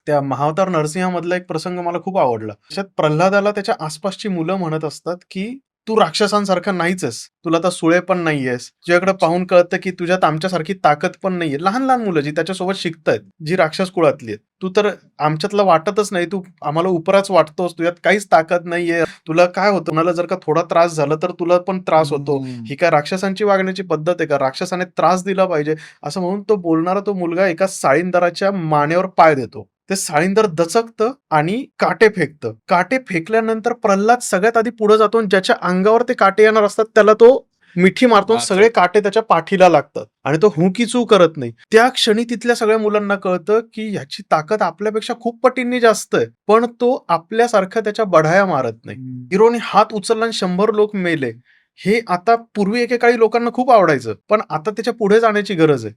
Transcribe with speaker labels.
Speaker 1: त्या महाअवतार नरसिंहामधला एक प्रसंग मला खूप आवडला. त्याच्यात प्रल्हादाला त्याच्या आसपासची मुलं म्हणत असतात, की "तू राक्षसांसारखा नाहीच आहेस. तुला तर सुळे पण नाहीयेस. तुझ्याकडे पाहून कळतं, की तुझ्यात आमच्यासारखी ताकद पण नाहीये." लहान-लहान मुलं जी त्याच्यासोबत शिकतायत, जी राक्षस कुळातली आहेत. "तू तर आमच्यातलं वाटतच नाही. तू आम्हाला उपराच वाटतोस. तुझ्यात काहीच ताकद नाहीये. तुला काय होतं? कोणाला जर का थोडा त्रास झाला, तर तुला पण त्रास होतो. ही काय राक्षसांची वागण्याची पद्धत आहे का? राक्षसाने त्रास दिला पाहिजे." असं म्हणून तो बोलणारा तो मुलगा एका साळींदराच्या मानेवर पाय देतो. ते साळींदर दचकतं आणि काटे फेकतं. काटे फेकल्यानंतर प्रल्हाद सगळ्यात आधी पुढे जातो आणि ज्याच्या अंगावर ते काटे येणार असतात त्याला तो मिठी मारतो आणि सगळे काटे त्याच्या पाठीला लागतात आणि तो हू की चू करत नाही. त्या क्षणी तिथल्या सगळ्या मुलांना कळतं, की ह्याची ताकद आपल्यापेक्षा खूप पटींनी जास्त आहे. पण तो आपल्यासारखं त्याच्या बढाया मारत नाही. हिरोने हात उचलला आणि 100 लोक मेले. हे आता पूर्वी एकेकाळी लोकांना खूप आवडायचं. पण आता त्याच्या पुढे जाण्याची गरज आहे.